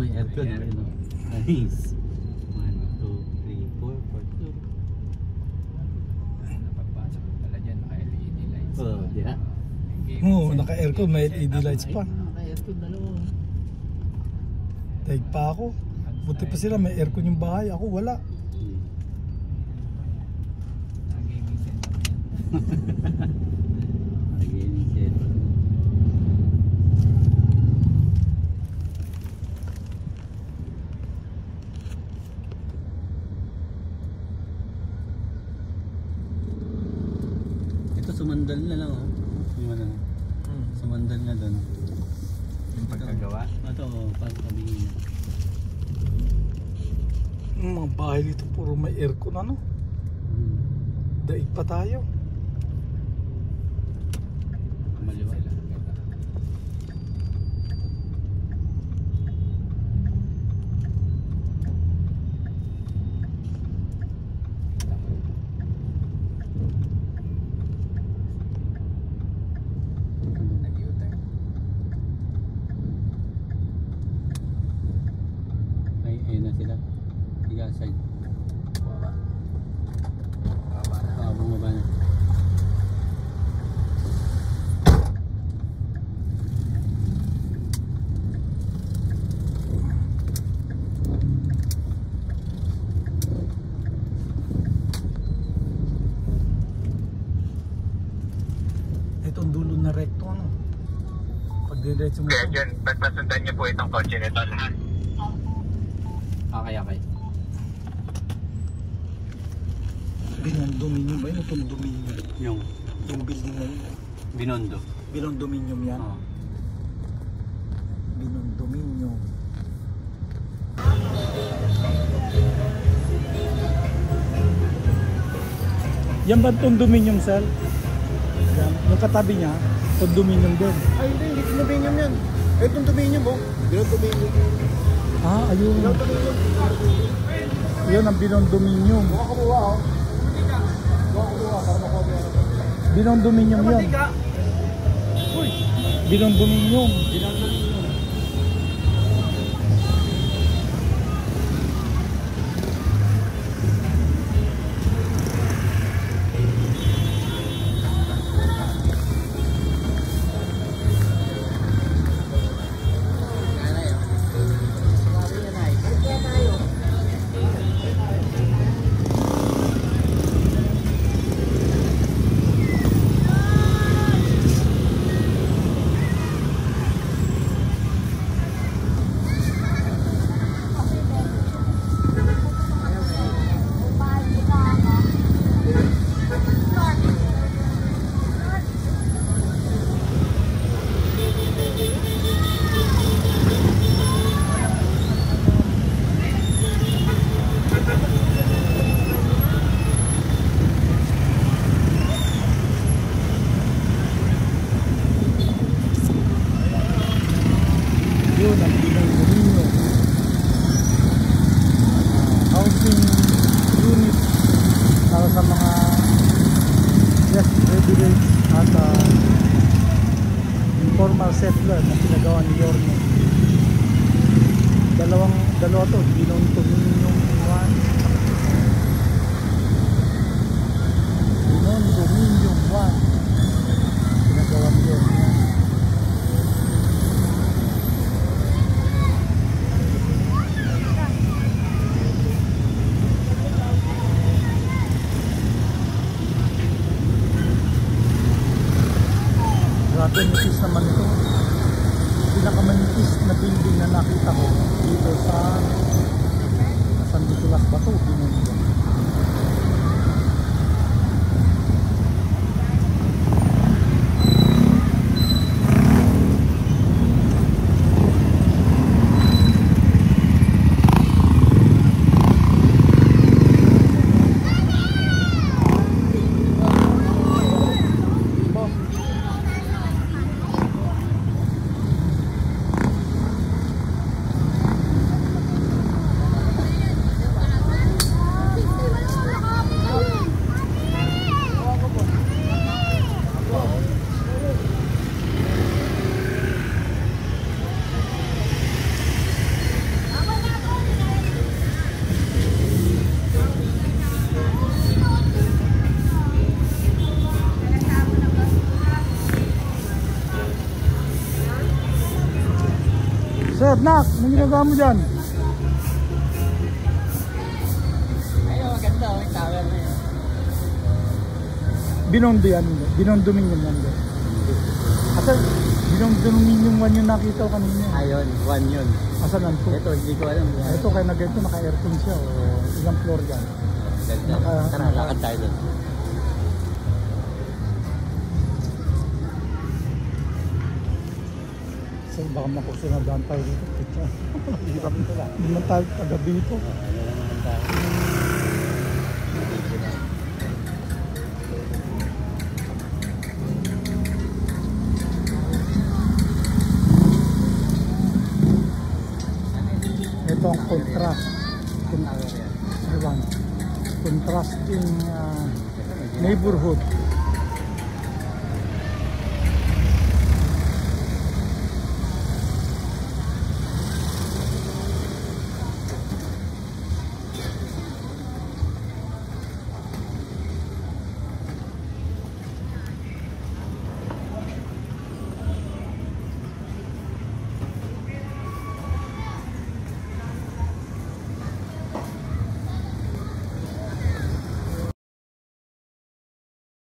may aircon. Nice. 1, 2, 3, 4, 4, 2. Napapasok ko pala dyan, naka-LED lights. Oh, yeah. Oo, naka-aircon, may LED lights pa. Naka-aircon dalawa. Daig pa ako. Buti pa sila, may aircon yung bahay. Ako wala. Gaming center. Gaming center. Ito sumandal na lang oh. Yung ano. Sumandal na doon. Yung pagkagawa? Ito oh, parang kabingin. Mga bahay dito puro may aircon ano. Daig pa tayo. Maliwa. Ayun na sila. Tigasay. Bumaba na. Itong dulo na recto ano. Pag diretso mo. Kaya dyan, pagpasundan niyo po itong kotse nito lahat. Okay. Binondominium ba yun? Itong dominium. Yung building na yun. Binondo. Binondominium yan. Oo. Binondominium. Yan ba condominium cell? Yan. Yung katabi niya, condominium din. Ay, hindi condominium yan. Itong condominium mo. Binondominium. Ah, ayun. Yun ang binondominium. Baka kumuha oh. Baka kumuha para makuha mo yan. Binondominium yun. Binondominium. Yun ang binondominium. Housing unit para sa mga guest residents at informal settler na pinagawa ni Yorme. Dalawa to, binondominium 1. Binondominium 1. Pinagawa ni Yorme. Grabe nipis naman ito. Pinakamanipis na building na nakita ko dito sa San Nicolas Bato, Binondo. Brad Nak, anong ginagawa mo dyan? Ayun, maganda. May tower na yun. Binondo yan. Binondominium yan. Asa, binondominium 1 yung nakita ko kanina. Ayun, 1 yun. Asan lang po? Ito, hindi ko alam. Ito kaya nag-ito, naka-aircon siya. O, ilang floor yan. Ganda. Tara, lakad tayo doon. So baka makusunodaan tayo dito. Hirap nito lang. Hindi man tayo kagabi ito. Ano lang naman tayo. Ito ang contrast. Contrasting neighborhood.